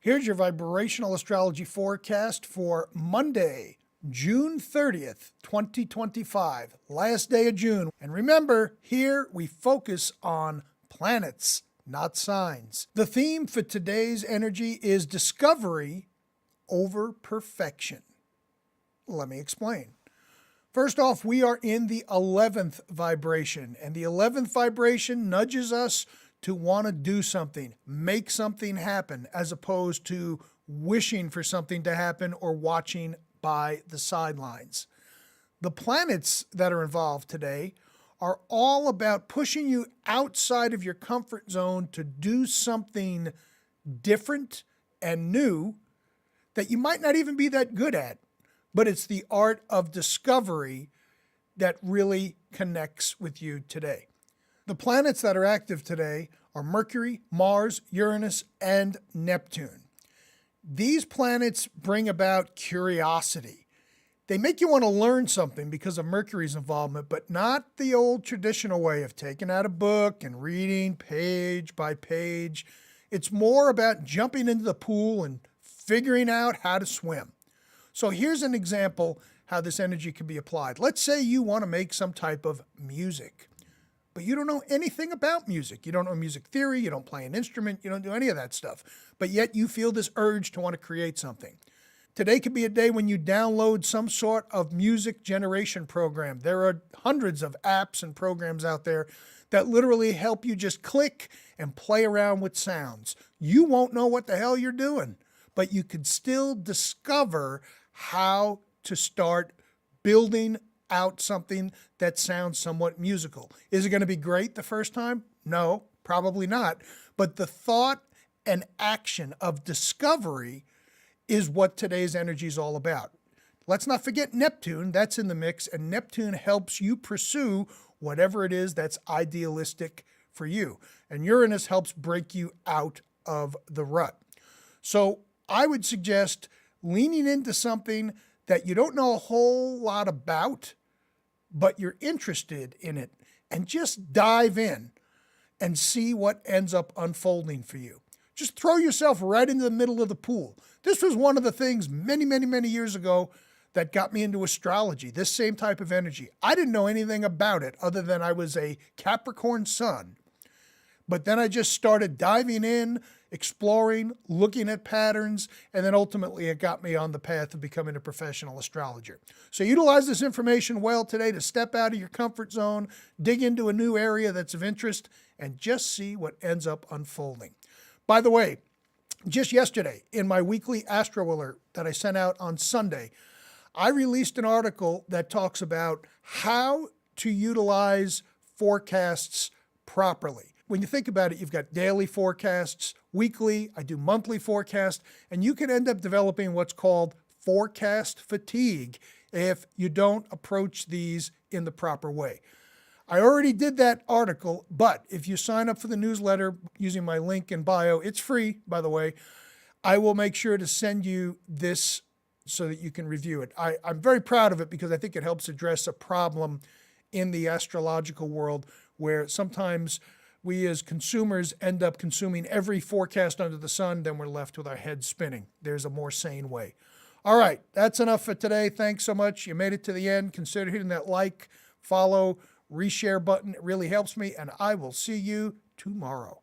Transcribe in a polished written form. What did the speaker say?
Here's your vibrational astrology forecast for Monday, June 30th, 2025, last day of June. And remember, here we focus on planets, not signs. The theme for today's energy is discovery over perfection. Let me explain. First off, we are in the 11th vibration, and the 11th vibration nudges us to want to do something, make something happen, as opposed to wishing for something to happen or watching by the sidelines. The planets that are involved today are all about pushing you outside of your comfort zone to do something different and new that you might not even be that good at, but it's the art of discovery that really connects with you today. The planets that are active today are Mercury, Mars, Uranus, and Neptune. These planets bring about curiosity. They make you want to learn something because of Mercury's involvement, but not the old traditional way of taking out a book and reading page by page. It's more about jumping into the pool and figuring out how to swim. So here's an example how this energy can be applied. Let's say you want to make some type of music, but you don't know anything about music. You don't know music theory, you don't play an instrument, you don't do any of that stuff, but yet you feel this urge to want to create something. Today could be a day when you download some sort of music generation program. There are hundreds of apps and programs out there that literally help you just click and play around with sounds. You won't know what the hell you're doing, but you can still discover how to start building out something that sounds somewhat musical. Is it going to be great the first time? No, probably not. But the thought and action of discovery is what today's energy is all about. Let's not forget Neptune, that's in the mix, and Neptune helps you pursue whatever it is that's idealistic for you. And Uranus helps break you out of the rut. So I would suggest leaning into something that you don't know a whole lot about, but you're interested in it, and just dive in and see what ends up unfolding for you. Just throw yourself right into the middle of the pool. This was one of the things many years ago that got me into astrology, this same type of energy. I didn't know anything about it other than I was a Capricorn sun. But then I just started diving in, exploring, looking at patterns, and then ultimately it got me on the path of becoming a professional astrologer. So utilize this information well today to step out of your comfort zone, dig into a new area that's of interest, and just see what ends up unfolding. By the way, just yesterday in my weekly Astro Alert that I sent out on Sunday, I released an article that talks about how to utilize forecasts properly. When you think about it, you've got daily forecasts, weekly, I do monthly forecasts, and you can end up developing what's called forecast fatigue if you don't approach these in the proper way. I already did that article, but if you sign up for the newsletter using my link in bio, it's free, by the way, I will make sure to send you this so that you can review it. I'm very proud of it because I think it helps address a problem in the astrological world where sometimes we as consumers end up consuming every forecast under the sun, then we're left with our heads spinning. There's a more sane way. All right, that's enough for today. Thanks so much. You made it to the end. Consider hitting that like, follow, reshare button. It really helps me, and I will see you tomorrow.